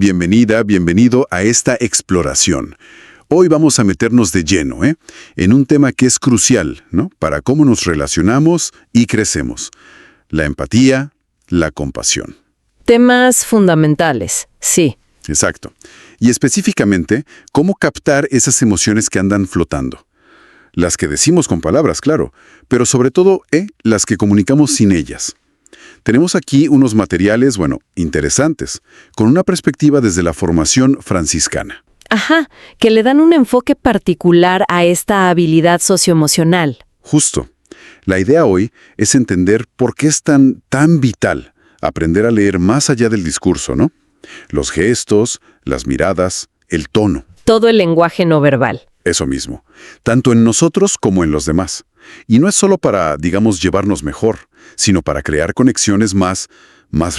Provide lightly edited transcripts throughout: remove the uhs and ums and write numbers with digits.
Bienvenida, bienvenido a esta exploración. Hoy vamos a meternos de lleno, en un tema que es crucial, ¿no? Para cómo nos relacionamos y crecemos. La empatía, la compasión. Temas fundamentales, sí. Exacto. Y específicamente, cómo captar esas emociones que andan flotando. Las que decimos con palabras, claro, pero sobre todo, las que comunicamos sin ellas. Tenemos aquí unos materiales, interesantes, con una perspectiva desde la formación franciscana. Ajá, que le dan un enfoque particular a esta habilidad socioemocional. Justo. La idea hoy es entender por qué es tan vital aprender a leer más allá del discurso, ¿no? Los gestos, las miradas, el tono. Todo el lenguaje no verbal. Eso mismo. Tanto en nosotros como en los demás. Y no es solo para, digamos, llevarnos mejor, sino para crear conexiones más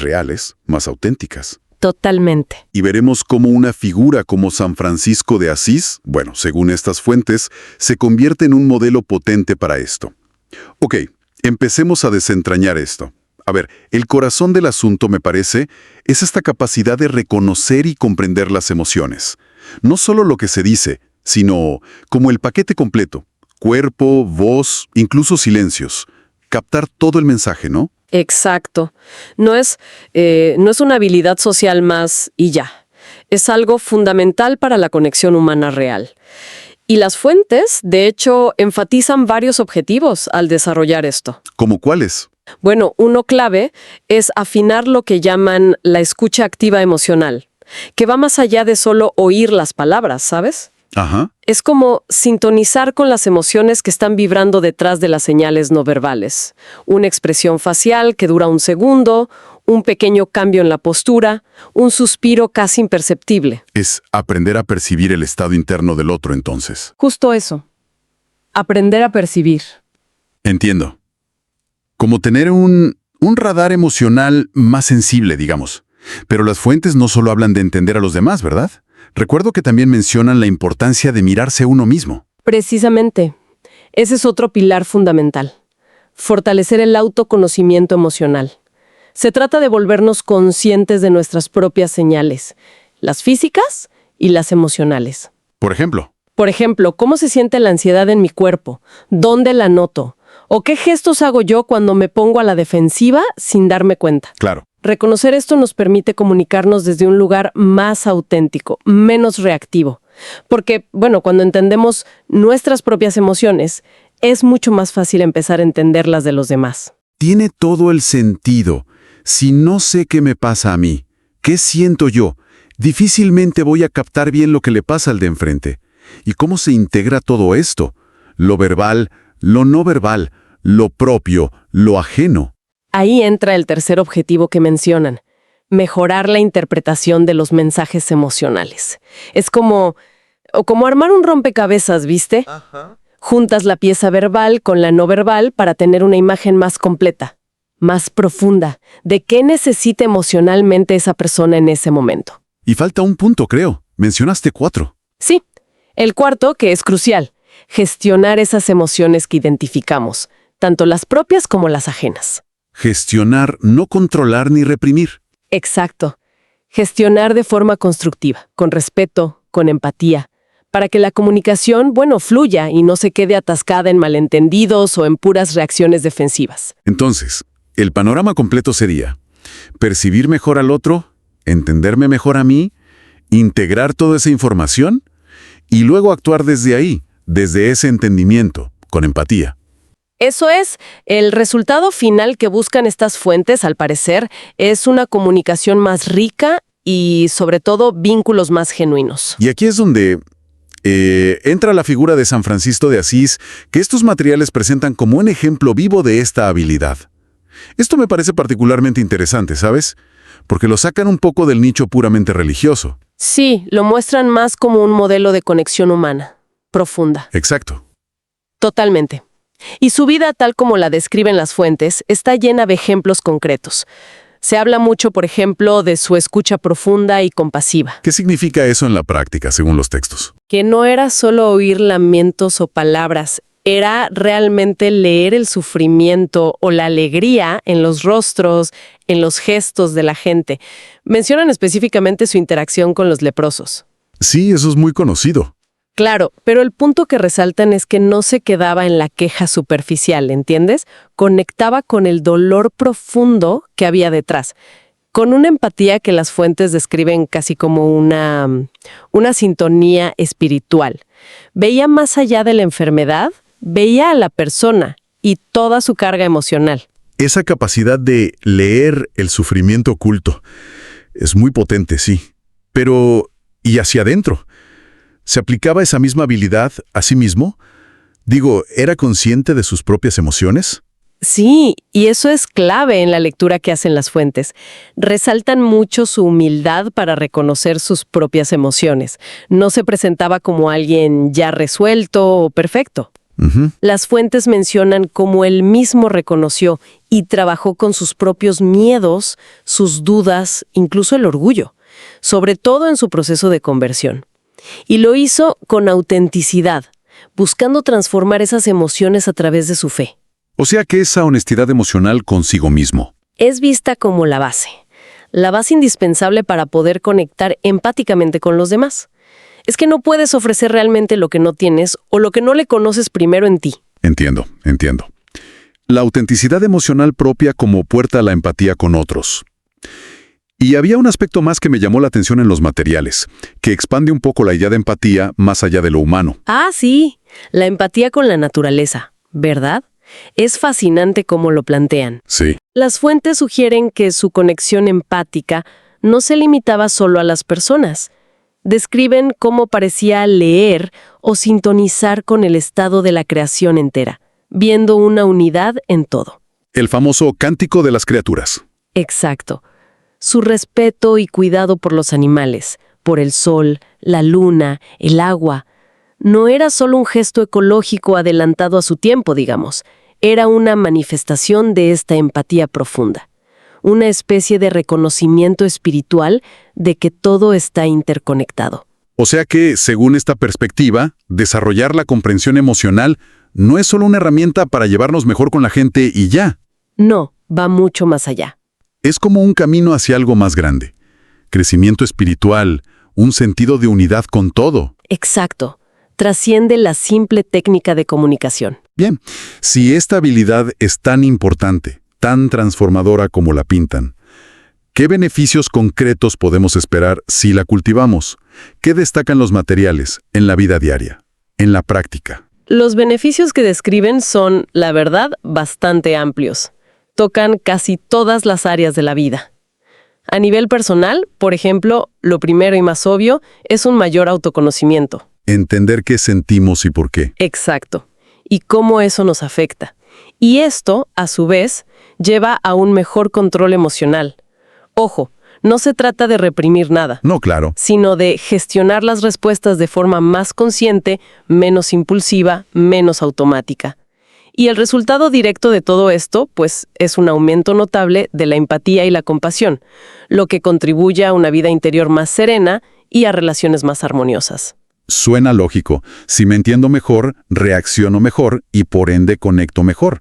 reales, más auténticas. Totalmente. Y veremos cómo una figura como San Francisco de Asís, según estas fuentes, se convierte en un modelo potente para esto. Ok, empecemos a desentrañar esto. A ver, el corazón del asunto, me parece, es esta capacidad de reconocer y comprender las emociones. No solo lo que se dice, sino como el paquete completo. Cuerpo, voz, incluso silencios. Captar todo el mensaje, ¿no? Exacto. No es una habilidad social más y ya. Es algo fundamental para la conexión humana real. Y las fuentes, de hecho, enfatizan varios objetivos al desarrollar esto. ¿Cómo cuáles? Bueno, uno clave es afinar lo que llaman la escucha activa emocional, que va más allá de solo oír las palabras, ¿sabes? Ajá. Es como sintonizar con las emociones que están vibrando detrás de las señales no verbales. Una expresión facial que dura un segundo, un pequeño cambio en la postura, un suspiro casi imperceptible. Es aprender a percibir el estado interno del otro, entonces. Justo eso. Aprender a percibir. Entiendo. Como tener un radar emocional más sensible, digamos. Pero las fuentes no solo hablan de entender a los demás, ¿verdad? Recuerdo que también mencionan la importancia de mirarse a uno mismo. Precisamente. Ese es otro pilar fundamental. Fortalecer el autoconocimiento emocional. Se trata de volvernos conscientes de nuestras propias señales, las físicas y las emocionales. Por ejemplo, ¿cómo se siente la ansiedad en mi cuerpo? ¿Dónde la noto? ¿O qué gestos hago yo cuando me pongo a la defensiva sin darme cuenta? claro. Reconocer esto nos permite comunicarnos desde un lugar más auténtico, menos reactivo. Porque, cuando entendemos nuestras propias emociones, es mucho más fácil empezar a entender las de los demás. Tiene todo el sentido. Si no sé qué me pasa a mí, qué siento yo, difícilmente voy a captar bien lo que le pasa al de enfrente. ¿Y cómo se integra todo esto? Lo verbal, lo no verbal, lo propio, lo ajeno. Ahí entra el tercer objetivo que mencionan, mejorar la interpretación de los mensajes emocionales. Es como armar un rompecabezas, ¿viste? Ajá. Juntas la pieza verbal con la no verbal para tener una imagen más completa, más profunda, de qué necesita emocionalmente esa persona en ese momento. Y falta un punto, creo. Mencionaste 4. Sí, el cuarto, que es crucial, gestionar esas emociones que identificamos, tanto las propias como las ajenas. Gestionar, no controlar ni reprimir. Exacto. Gestionar de forma constructiva, con respeto, con empatía, para que la comunicación, fluya y no se quede atascada en malentendidos o en puras reacciones defensivas. Entonces, el panorama completo sería percibir mejor al otro, entenderme mejor a mí, integrar toda esa información y luego actuar desde ahí, desde ese entendimiento, con empatía. Eso es, el resultado final que buscan estas fuentes, al parecer, es una comunicación más rica y, sobre todo, vínculos más genuinos. Y aquí es donde entra la figura de San Francisco de Asís, que estos materiales presentan como un ejemplo vivo de esta habilidad. Esto me parece particularmente interesante, ¿sabes? Porque lo sacan un poco del nicho puramente religioso. Sí, lo muestran más como un modelo de conexión humana, profunda. Exacto. Totalmente. Y su vida, tal como la describen las fuentes, está llena de ejemplos concretos. Se habla mucho, por ejemplo, de su escucha profunda y compasiva. ¿Qué significa eso en la práctica, según los textos? Que no era solo oír lamentos o palabras, era realmente leer el sufrimiento o la alegría en los rostros, en los gestos de la gente. Mencionan específicamente su interacción con los leprosos. Sí, eso es muy conocido. Claro, pero el punto que resaltan es que no se quedaba en la queja superficial, ¿entiendes? Conectaba con el dolor profundo que había detrás, con una empatía que las fuentes describen casi como una sintonía espiritual. Veía más allá de la enfermedad, veía a la persona y toda su carga emocional. Esa capacidad de leer el sufrimiento oculto es muy potente, sí. Pero, ¿y hacia adentro? ¿Se aplicaba esa misma habilidad a sí mismo? Digo, ¿era consciente de sus propias emociones? Sí, y eso es clave en la lectura que hacen las fuentes. Resaltan mucho su humildad para reconocer sus propias emociones. No se presentaba como alguien ya resuelto o perfecto. Las fuentes mencionan cómo él mismo reconoció y trabajó con sus propios miedos, sus dudas, incluso el orgullo, sobre todo en su proceso de conversión. Y lo hizo con autenticidad, buscando transformar esas emociones a través de su fe. O sea que esa honestidad emocional consigo mismo. Es vista como la base indispensable para poder conectar empáticamente con los demás. Es que no puedes ofrecer realmente lo que no tienes o lo que no le conoces primero en ti. Entiendo. La autenticidad emocional propia como puerta a la empatía con otros. Y había un aspecto más que me llamó la atención en los materiales, que expande un poco la idea de empatía más allá de lo humano. Ah, sí, la empatía con la naturaleza, ¿verdad? Es fascinante cómo lo plantean. Sí. Las fuentes sugieren que su conexión empática no se limitaba solo a las personas. Describen cómo parecía leer o sintonizar con el estado de la creación entera, viendo una unidad en todo. El famoso cántico de las criaturas. Exacto. Su respeto y cuidado por los animales, por el sol, la luna, el agua, no era solo un gesto ecológico adelantado a su tiempo, digamos. Era una manifestación de esta empatía profunda. Una especie de reconocimiento espiritual de que todo está interconectado. O sea que, según esta perspectiva, desarrollar la comprensión emocional no es solo una herramienta para llevarnos mejor con la gente y ya. No, va mucho más allá. Es como un camino hacia algo más grande. Crecimiento espiritual, un sentido de unidad con todo. Exacto. Trasciende la simple técnica de comunicación. Bien, si esta habilidad es tan importante, tan transformadora como la pintan, ¿qué beneficios concretos podemos esperar si la cultivamos? ¿Qué destacan los materiales en la vida diaria, en la práctica? Los beneficios que describen son, la verdad, bastante amplios. Tocan casi todas las áreas de la vida. A nivel personal, por ejemplo, lo primero y más obvio es un mayor autoconocimiento. Entender qué sentimos y por qué. Exacto. Y cómo eso nos afecta. Y esto, a su vez, lleva a un mejor control emocional. Ojo, no se trata de reprimir nada. No, claro. Sino de gestionar las respuestas de forma más consciente, menos impulsiva, menos automática. Y el resultado directo de todo esto, pues, es un aumento notable de la empatía y la compasión, lo que contribuye a una vida interior más serena y a relaciones más armoniosas. Suena lógico. Si me entiendo mejor, reacciono mejor y por ende conecto mejor.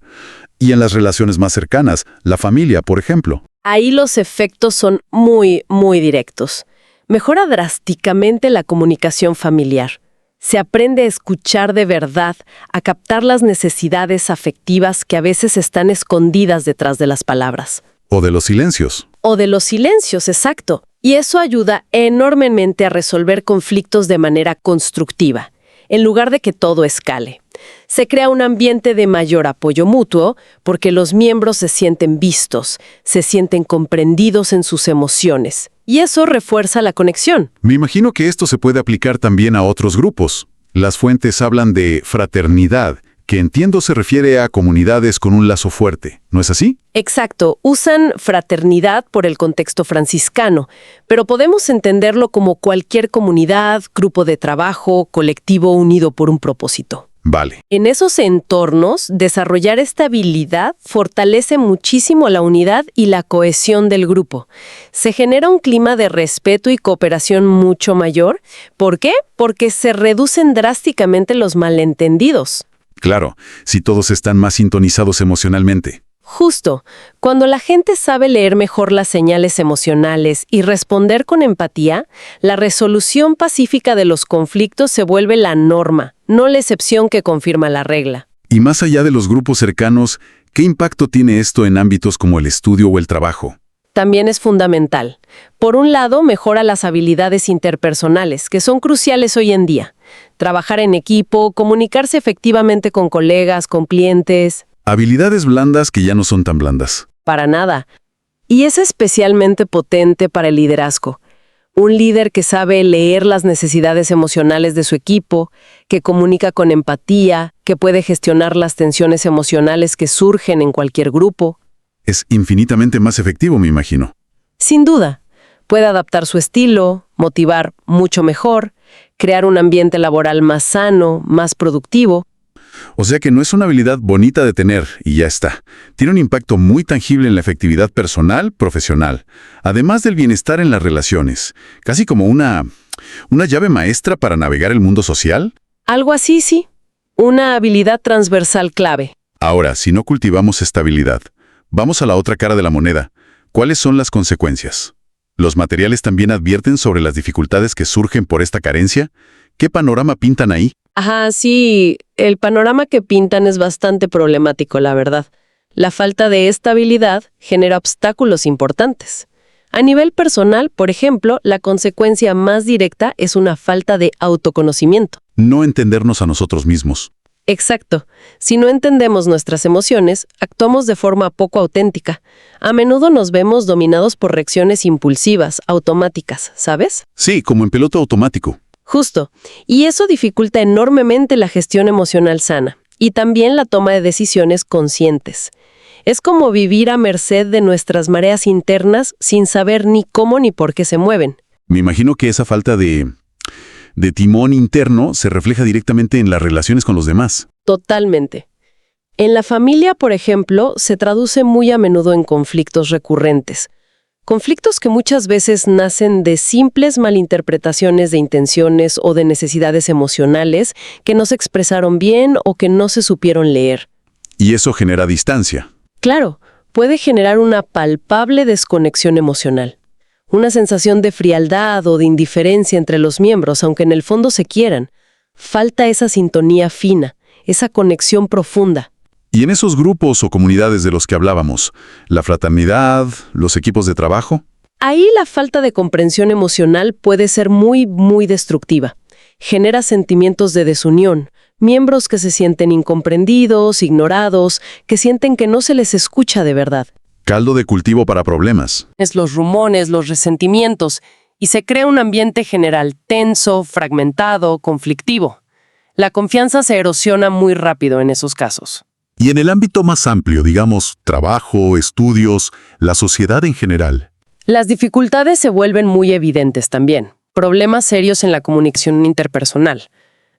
Y en las relaciones más cercanas, la familia, por ejemplo. Ahí los efectos son muy, muy directos. Mejora drásticamente la comunicación familiar. Se aprende a escuchar de verdad, a captar las necesidades afectivas que a veces están escondidas detrás de las palabras. O de los silencios. O de los silencios, exacto. Y eso ayuda enormemente a resolver conflictos de manera constructiva, en lugar de que todo escale. Se crea un ambiente de mayor apoyo mutuo porque los miembros se sienten vistos, se sienten comprendidos en sus emociones. Y eso refuerza la conexión. Me imagino que esto se puede aplicar también a otros grupos. Las fuentes hablan de fraternidad, que entiendo se refiere a comunidades con un lazo fuerte, ¿no es así? Exacto, usan fraternidad por el contexto franciscano, pero podemos entenderlo como cualquier comunidad, grupo de trabajo, colectivo unido por un propósito. Vale. En esos entornos, desarrollar esta habilidad fortalece muchísimo la unidad y la cohesión del grupo. Se genera un clima de respeto y cooperación mucho mayor. ¿Por qué? Porque se reducen drásticamente los malentendidos. Claro, si todos están más sintonizados emocionalmente. Justo, cuando la gente sabe leer mejor las señales emocionales y responder con empatía, la resolución pacífica de los conflictos se vuelve la norma, no la excepción que confirma la regla. Y más allá de los grupos cercanos, ¿qué impacto tiene esto en ámbitos como el estudio o el trabajo? También es fundamental. Por un lado, mejora las habilidades interpersonales, que son cruciales hoy en día. Trabajar en equipo, comunicarse efectivamente con colegas, con clientes. Habilidades blandas que ya no son tan blandas. Para nada. Y es especialmente potente para el liderazgo. Un líder que sabe leer las necesidades emocionales de su equipo, que comunica con empatía, que puede gestionar las tensiones emocionales que surgen en cualquier grupo. Es infinitamente más efectivo, me imagino. Sin duda, puede adaptar su estilo, motivar mucho mejor, crear un ambiente laboral más sano, más productivo. O sea que no es una habilidad bonita de tener y ya está. Tiene un impacto muy tangible en la efectividad personal, profesional, además del bienestar en las relaciones, casi como una llave maestra para navegar el mundo social. Algo así, sí. Una habilidad transversal clave. Ahora, si no cultivamos esta habilidad, vamos a la otra cara de la moneda. ¿Cuáles son las consecuencias? ¿Los materiales también advierten sobre las dificultades que surgen por esta carencia? ¿Qué panorama pintan ahí? Ajá, sí, el panorama que pintan es bastante problemático, la verdad. La falta de estabilidad genera obstáculos importantes. A nivel personal, por ejemplo, la consecuencia más directa es una falta de autoconocimiento. No entendernos a nosotros mismos. Exacto. Si no entendemos nuestras emociones, actuamos de forma poco auténtica. A menudo nos vemos dominados por reacciones impulsivas, automáticas, ¿sabes? Sí, como en piloto automático. Justo. Y eso dificulta enormemente la gestión emocional sana y también la toma de decisiones conscientes. Es como vivir a merced de nuestras mareas internas sin saber ni cómo ni por qué se mueven. Me imagino que esa falta de timón interno se refleja directamente en las relaciones con los demás. Totalmente. En la familia, por ejemplo, se traduce muy a menudo en conflictos recurrentes. Conflictos que muchas veces nacen de simples malinterpretaciones de intenciones o de necesidades emocionales que no se expresaron bien o que no se supieron leer. Y eso genera distancia. Claro, puede generar una palpable desconexión emocional. Una sensación de frialdad o de indiferencia entre los miembros, aunque en el fondo se quieran. Falta esa sintonía fina, esa conexión profunda. Y en esos grupos o comunidades de los que hablábamos, la fraternidad, los equipos de trabajo. Ahí la falta de comprensión emocional puede ser muy, muy destructiva. Genera sentimientos de desunión, miembros que se sienten incomprendidos, ignorados, que sienten que no se les escucha de verdad. Caldo de cultivo para problemas. Es los rumores, los resentimientos, y se crea un ambiente general tenso, fragmentado, conflictivo. La confianza se erosiona muy rápido en esos casos. Y en el ámbito más amplio, digamos, trabajo, estudios, la sociedad en general. Las dificultades se vuelven muy evidentes también. Problemas serios en la comunicación interpersonal,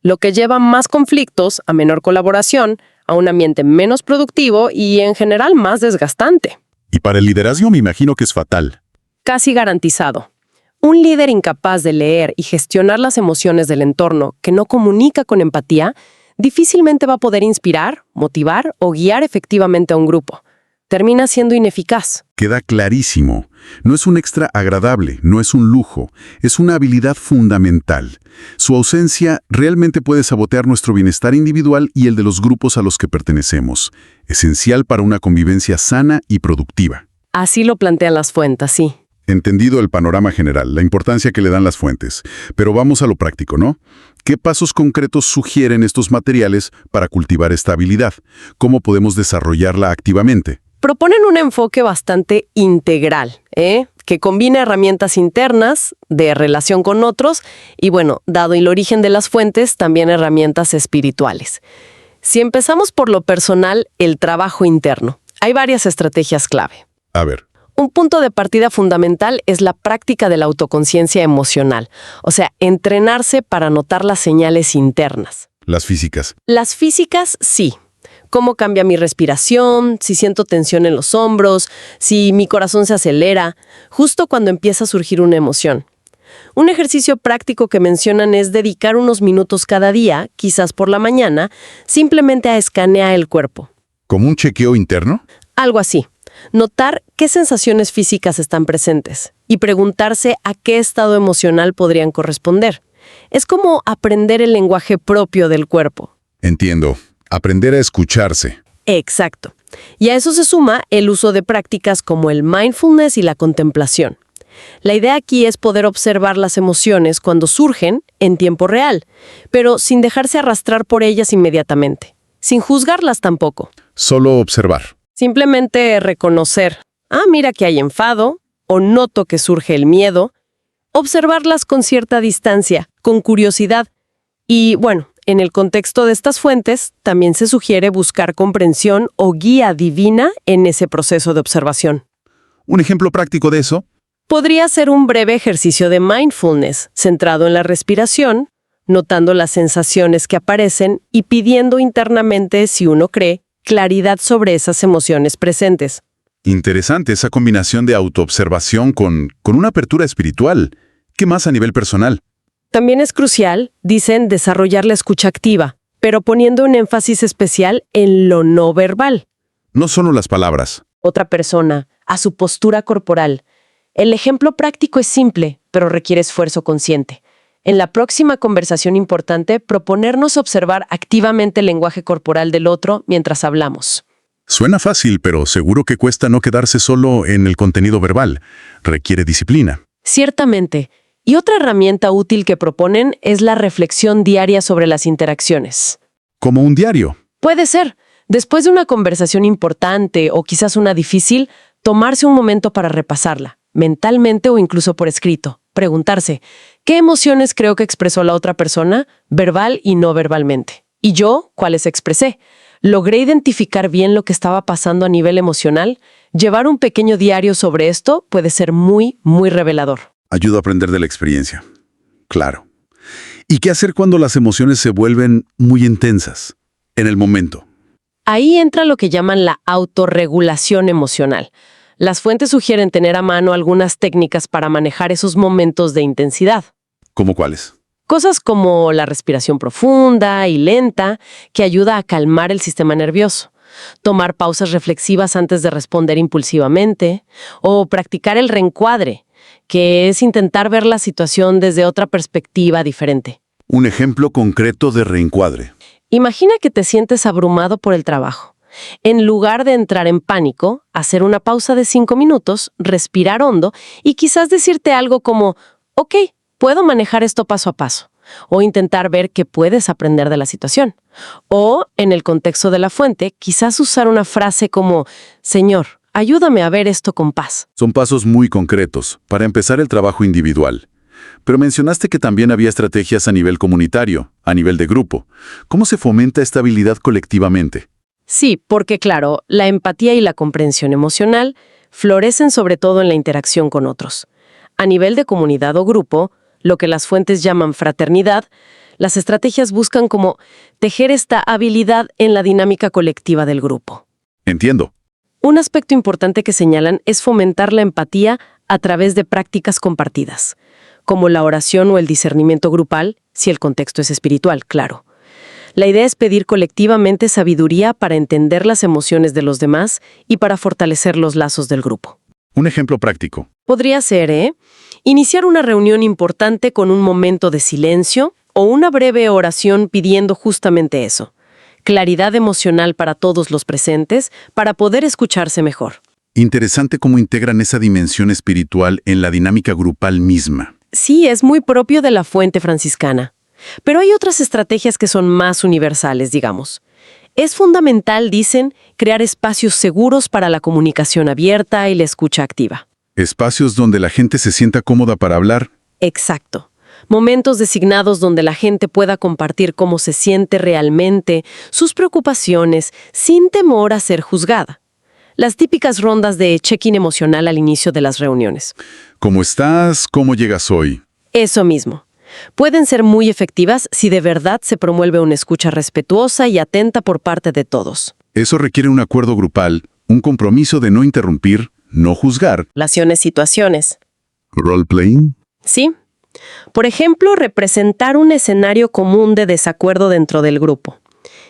lo que lleva a más conflictos, a menor colaboración, a un ambiente menos productivo y en general más desgastante. Y para el liderazgo me imagino que es fatal. Casi garantizado. Un líder incapaz de leer y gestionar las emociones del entorno, que no comunica con empatía, difícilmente va a poder inspirar, motivar o guiar efectivamente a un grupo. Termina siendo ineficaz. Queda clarísimo. No es un extra agradable, no es un lujo, es una habilidad fundamental. Su ausencia realmente puede sabotear nuestro bienestar individual y el de los grupos a los que pertenecemos. Esencial para una convivencia sana y productiva. Así lo plantean las fuentes, sí. Entendido el panorama general, la importancia que le dan las fuentes. Pero vamos a lo práctico, ¿no? ¿Qué pasos concretos sugieren estos materiales para cultivar esta habilidad? ¿Cómo podemos desarrollarla activamente? Proponen un enfoque bastante integral, que combina herramientas internas, de relación con otros, y bueno, dado el origen de las fuentes, también herramientas espirituales. Si empezamos por lo personal, el trabajo interno. Hay varias estrategias clave. A ver. Un punto de partida fundamental es la práctica de la autoconciencia emocional, o sea, entrenarse para notar las señales internas. Las físicas. Las físicas, sí. Cómo cambia mi respiración, si siento tensión en los hombros, si mi corazón se acelera, justo cuando empieza a surgir una emoción. Un ejercicio práctico que mencionan es dedicar unos minutos cada día, quizás por la mañana, simplemente a escanear el cuerpo. ¿Como un chequeo interno? Algo así. Notar qué sensaciones físicas están presentes y preguntarse a qué estado emocional podrían corresponder. Es como aprender el lenguaje propio del cuerpo. Entiendo. Aprender a escucharse. Exacto. Y a eso se suma el uso de prácticas como el mindfulness y la contemplación. La idea aquí es poder observar las emociones cuando surgen en tiempo real, pero sin dejarse arrastrar por ellas inmediatamente, sin juzgarlas tampoco. Solo observar. Simplemente reconocer, mira que hay enfado, o noto que surge el miedo, observarlas con cierta distancia, con curiosidad. Y bueno, en el contexto de estas fuentes, también se sugiere buscar comprensión o guía divina en ese proceso de observación. ¿Un ejemplo práctico de eso? Podría ser un breve ejercicio de mindfulness, centrado en la respiración, notando las sensaciones que aparecen y pidiendo internamente, si uno cree, claridad sobre esas emociones presentes. Interesante esa combinación de autoobservación con una apertura espiritual. ¿Qué más a nivel personal? También es crucial, dicen, desarrollar la escucha activa, pero poniendo un énfasis especial en lo no verbal. No solo las palabras. Otra persona, a su postura corporal. El ejemplo práctico es simple, pero requiere esfuerzo consciente. En la próxima conversación importante, proponernos observar activamente el lenguaje corporal del otro mientras hablamos. Suena fácil, pero seguro que cuesta no quedarse solo en el contenido verbal. Requiere disciplina. Ciertamente. Y otra herramienta útil que proponen es la reflexión diaria sobre las interacciones. Como un diario. Puede ser. Después de una conversación importante o quizás una difícil, tomarse un momento para repasarla, mentalmente o incluso por escrito. Preguntarse, ¿qué emociones creo que expresó la otra persona, verbal y no verbalmente? ¿Y yo, cuáles expresé? ¿Logré identificar bien lo que estaba pasando a nivel emocional? Llevar un pequeño diario sobre esto puede ser muy, muy revelador. Ayuda a aprender de la experiencia. Claro. ¿Y qué hacer cuando las emociones se vuelven muy intensas? En el momento. Ahí entra lo que llaman la autorregulación emocional. Las fuentes sugieren tener a mano algunas técnicas para manejar esos momentos de intensidad. ¿Cómo cuáles? Cosas como la respiración profunda y lenta, que ayuda a calmar el sistema nervioso. Tomar pausas reflexivas antes de responder impulsivamente. O practicar el reencuadre, que es intentar ver la situación desde otra perspectiva diferente. Un ejemplo concreto de reencuadre. Imagina que te sientes abrumado por el trabajo. En lugar de entrar en pánico, hacer una pausa de 5 minutos, respirar hondo y quizás decirte algo como, ok, puedo manejar esto paso a paso. O intentar ver qué puedes aprender de la situación. O, en el contexto de la fuente, quizás usar una frase como, Señor, ayúdame a ver esto con paz. Son pasos muy concretos para empezar el trabajo individual. Pero mencionaste que también había estrategias a nivel comunitario, a nivel de grupo. ¿Cómo se fomenta esta habilidad colectivamente? Sí, porque claro, la empatía y la comprensión emocional florecen sobre todo en la interacción con otros. A nivel de comunidad o grupo, lo que las fuentes llaman fraternidad, las estrategias buscan como tejer esta habilidad en la dinámica colectiva del grupo. Entiendo. Un aspecto importante que señalan es fomentar la empatía a través de prácticas compartidas, como la oración o el discernimiento grupal, si el contexto es espiritual, claro. La idea es pedir colectivamente sabiduría para entender las emociones de los demás y para fortalecer los lazos del grupo. Un ejemplo práctico. Podría ser, iniciar una reunión importante con un momento de silencio o una breve oración pidiendo justamente eso. Claridad emocional para todos los presentes para poder escucharse mejor. Interesante cómo integran esa dimensión espiritual en la dinámica grupal misma. Sí, es muy propio de la fuente franciscana. Pero hay otras estrategias que son más universales, digamos. Es fundamental, dicen, crear espacios seguros para la comunicación abierta y la escucha activa. Espacios donde la gente se sienta cómoda para hablar. Exacto. Momentos designados donde la gente pueda compartir cómo se siente realmente, sus preocupaciones, sin temor a ser juzgada. Las típicas rondas de check-in emocional al inicio de las reuniones. ¿Cómo estás? ¿Cómo llegas hoy? Eso mismo. Pueden ser muy efectivas si de verdad se promueve una escucha respetuosa y atenta por parte de todos. Eso requiere un acuerdo grupal, un compromiso de no interrumpir, no juzgar. Relaciones, situaciones. ¿Role-playing? Sí. Por ejemplo, representar un escenario común de desacuerdo dentro del grupo.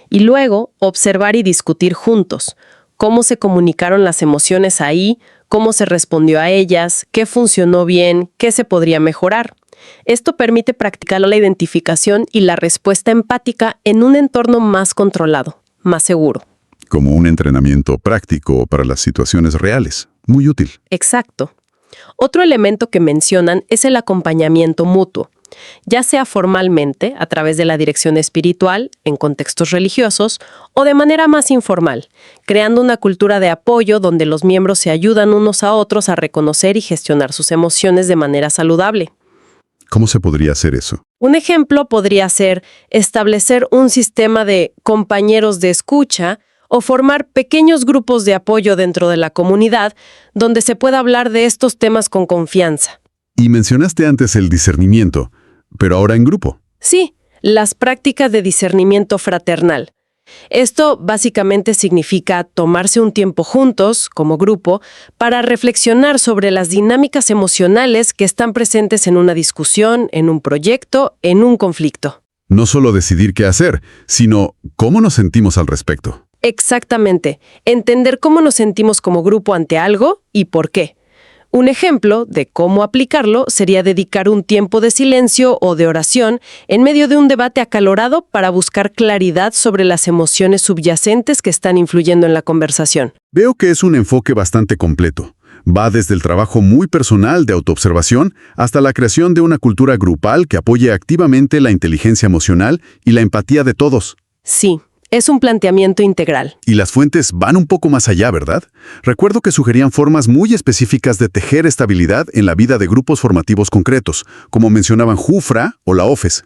Y luego, observar y discutir juntos. cómo se comunicaron las emociones ahí, cómo se respondió a ellas, qué funcionó bien, qué se podría mejorar. Esto permite practicar la identificación y la respuesta empática en un entorno más controlado, más seguro. Como un entrenamiento práctico para las situaciones reales. Muy útil. Exacto. Otro elemento que mencionan es el acompañamiento mutuo, ya sea formalmente, a través de la dirección espiritual, en contextos religiosos, o de manera más informal, creando una cultura de apoyo donde los miembros se ayudan unos a otros a reconocer y gestionar sus emociones de manera saludable. ¿Cómo se podría hacer eso? Un ejemplo podría ser establecer un sistema de compañeros de escucha o formar pequeños grupos de apoyo dentro de la comunidad donde se pueda hablar de estos temas con confianza. Y mencionaste antes el discernimiento, pero ahora en grupo. Sí, las prácticas de discernimiento fraternal. Esto básicamente significa tomarse un tiempo juntos, como grupo, para reflexionar sobre las dinámicas emocionales que están presentes en una discusión, en un proyecto, en un conflicto. No solo decidir qué hacer, sino cómo nos sentimos al respecto. Exactamente. Entender cómo nos sentimos como grupo ante algo y por qué. Un ejemplo de cómo aplicarlo sería dedicar un tiempo de silencio o de oración en medio de un debate acalorado para buscar claridad sobre las emociones subyacentes que están influyendo en la conversación. Veo que es un enfoque bastante completo. Va desde el trabajo muy personal de autoobservación hasta la creación de una cultura grupal que apoye activamente la inteligencia emocional y la empatía de todos. Sí. Es un planteamiento integral. Y las fuentes van un poco más allá, ¿verdad? Recuerdo que sugerían formas muy específicas de tejer estabilidad en la vida de grupos formativos concretos, como mencionaban Jufra o la OFES.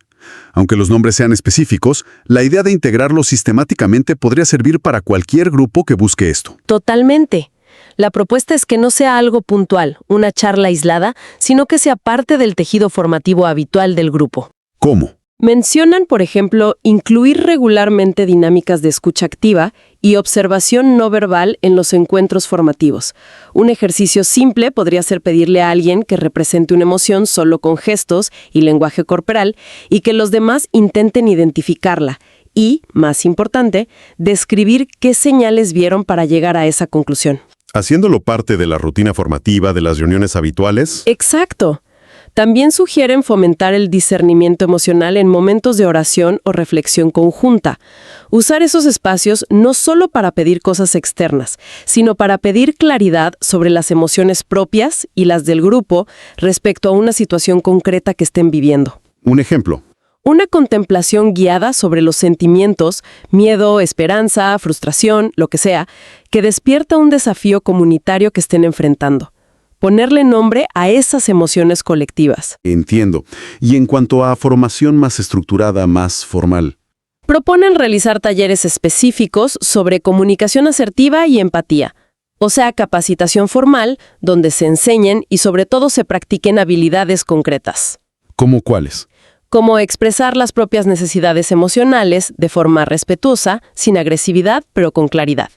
Aunque los nombres sean específicos, la idea de integrarlos sistemáticamente podría servir para cualquier grupo que busque esto. Totalmente. La propuesta es que no sea algo puntual, una charla aislada, sino que sea parte del tejido formativo habitual del grupo. ¿Cómo? Mencionan, por ejemplo, incluir regularmente dinámicas de escucha activa y observación no verbal en los encuentros formativos. Un ejercicio simple podría ser pedirle a alguien que represente una emoción solo con gestos y lenguaje corporal y que los demás intenten identificarla y, más importante, describir qué señales vieron para llegar a esa conclusión. Haciéndolo parte de la rutina formativa de las reuniones habituales. Exacto. También sugieren fomentar el discernimiento emocional en momentos de oración o reflexión conjunta. Usar esos espacios no solo para pedir cosas externas, sino para pedir claridad sobre las emociones propias y las del grupo respecto a una situación concreta que estén viviendo. Un ejemplo. Una contemplación guiada sobre los sentimientos, miedo, esperanza, frustración, lo que sea, que despierta un desafío comunitario que estén enfrentando. Ponerle nombre a esas emociones colectivas. Entiendo. Y en cuanto a formación más estructurada, más formal. Proponen realizar talleres específicos sobre comunicación asertiva y empatía, o sea, capacitación formal, donde se enseñen y sobre todo se practiquen habilidades concretas. ¿Cómo cuáles? Como expresar las propias necesidades emocionales de forma respetuosa, sin agresividad, pero con claridad.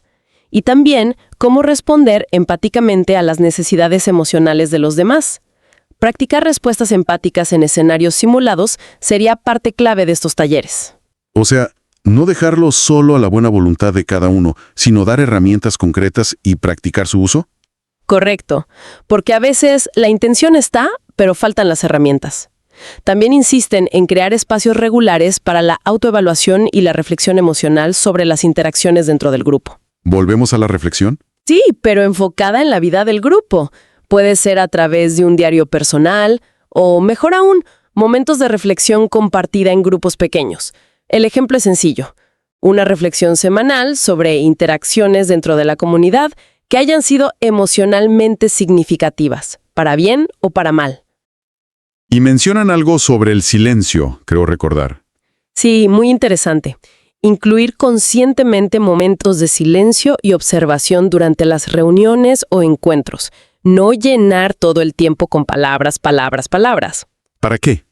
Y también cómo responder empáticamente a las necesidades emocionales de los demás. Practicar respuestas empáticas en escenarios simulados sería parte clave de estos talleres. O sea, no dejarlo solo a la buena voluntad de cada uno, sino dar herramientas concretas y practicar su uso. Correcto, porque a veces la intención está, pero faltan las herramientas. También insisten en crear espacios regulares para la autoevaluación y la reflexión emocional sobre las interacciones dentro del grupo. ¿Volvemos a la reflexión? Sí, pero enfocada en la vida del grupo. Puede ser a través de un diario personal o, mejor aún, momentos de reflexión compartida en grupos pequeños. El ejemplo es sencillo. Una reflexión semanal sobre interacciones dentro de la comunidad que hayan sido emocionalmente significativas, para bien o para mal. Y mencionan algo sobre el silencio, creo recordar. Sí, muy interesante. Incluir conscientemente momentos de silencio y observación durante las reuniones o encuentros. No llenar todo el tiempo con palabras. ¿Para qué?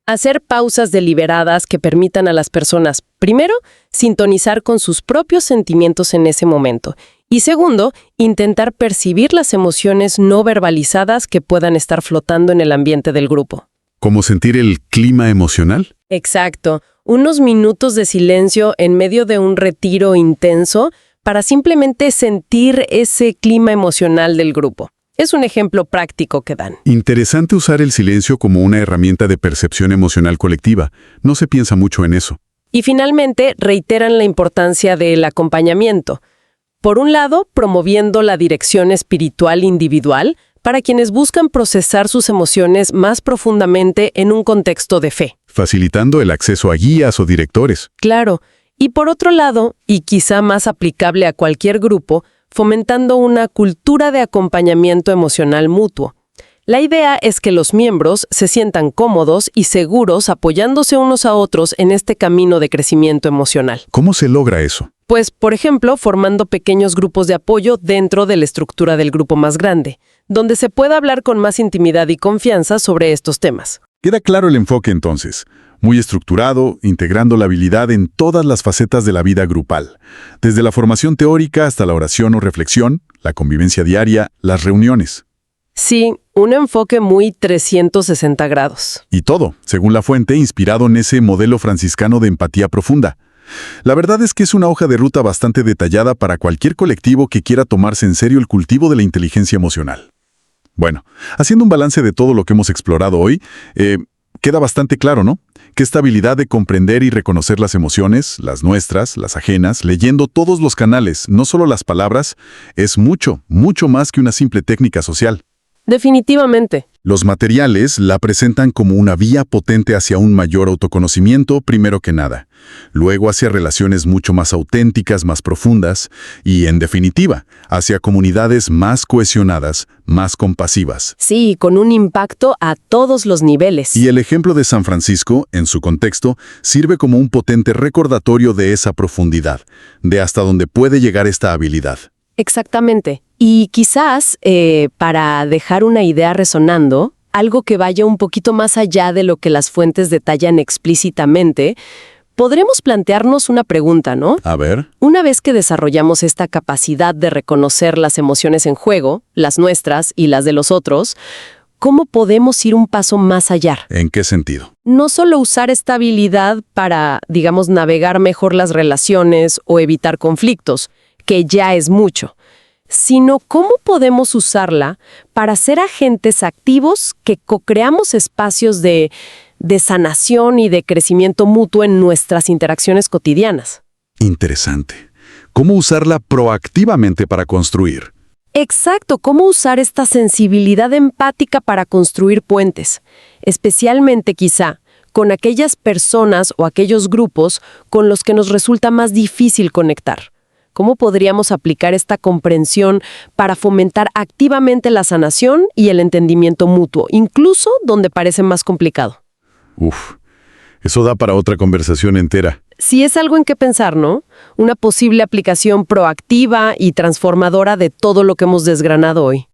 Hacer pausas deliberadas que permitan a las personas, primero, sintonizar con sus propios sentimientos en ese momento. Y segundo, intentar percibir las emociones no verbalizadas que puedan estar flotando en el ambiente del grupo. ¿Cómo sentir el clima emocional? Exacto. Unos minutos de silencio en medio de un retiro intenso para simplemente sentir ese clima emocional del grupo. Es un ejemplo práctico que dan. Interesante usar el silencio como una herramienta de percepción emocional colectiva. No se piensa mucho en eso. Y finalmente, reiteran la importancia del acompañamiento. Por un lado, promoviendo la dirección espiritual individual para quienes buscan procesar sus emociones más profundamente en un contexto de fe. Facilitando el acceso a guías o directores. Claro. Y por otro lado, y quizá más aplicable a cualquier grupo, fomentando una cultura de acompañamiento emocional mutuo. La idea es que los miembros se sientan cómodos y seguros apoyándose unos a otros en este camino de crecimiento emocional. ¿Cómo se logra eso? Pues, por ejemplo, formando pequeños grupos de apoyo dentro de la estructura del grupo más grande, donde se pueda hablar con más intimidad y confianza sobre estos temas. Queda claro el enfoque entonces. Muy estructurado, integrando la habilidad en todas las facetas de la vida grupal. Desde la formación teórica hasta la oración o reflexión, la convivencia diaria, las reuniones. Sí, un enfoque muy 360 grados. Y todo, según la fuente, inspirado en ese modelo franciscano de empatía profunda. La verdad es que es una hoja de ruta bastante detallada para cualquier colectivo que quiera tomarse en serio el cultivo de la inteligencia emocional. Bueno, haciendo un balance de todo lo que hemos explorado hoy, queda bastante claro, ¿no? Que esta habilidad de comprender y reconocer las emociones, las nuestras, las ajenas, leyendo todos los canales, no solo las palabras, es mucho, mucho más que una simple técnica social. Definitivamente. Los materiales la presentan como una vía potente hacia un mayor autoconocimiento, primero que nada. Luego hacia relaciones mucho más auténticas, más profundas y, en definitiva, hacia comunidades más cohesionadas, más compasivas. Sí, con un impacto a todos los niveles. Y el ejemplo de San Francisco, en su contexto, sirve como un potente recordatorio de esa profundidad, de hasta dónde puede llegar esta habilidad. Exactamente. Y quizás, para dejar una idea resonando, algo que vaya un poquito más allá de lo que las fuentes detallan explícitamente, podremos plantearnos una pregunta, ¿no? A ver. Una vez que desarrollamos esta capacidad de reconocer las emociones en juego, las nuestras y las de los otros, ¿cómo podemos ir un paso más allá? ¿En qué sentido? No solo usar esta habilidad para, digamos, navegar mejor las relaciones o evitar conflictos, que ya es mucho, sino cómo podemos usarla para ser agentes activos que co-creamos espacios de sanación y de crecimiento mutuo en nuestras interacciones cotidianas. Interesante. ¿Cómo usarla proactivamente para construir? Exacto, cómo usar esta sensibilidad empática para construir puentes, especialmente quizá con aquellas personas o aquellos grupos con los que nos resulta más difícil conectar. ¿Cómo podríamos aplicar esta comprensión para fomentar activamente la sanación y el entendimiento mutuo, incluso donde parece más complicado? Eso da para otra conversación entera. Sí, es algo en qué pensar, ¿no? Una posible aplicación proactiva y transformadora de todo lo que hemos desgranado hoy.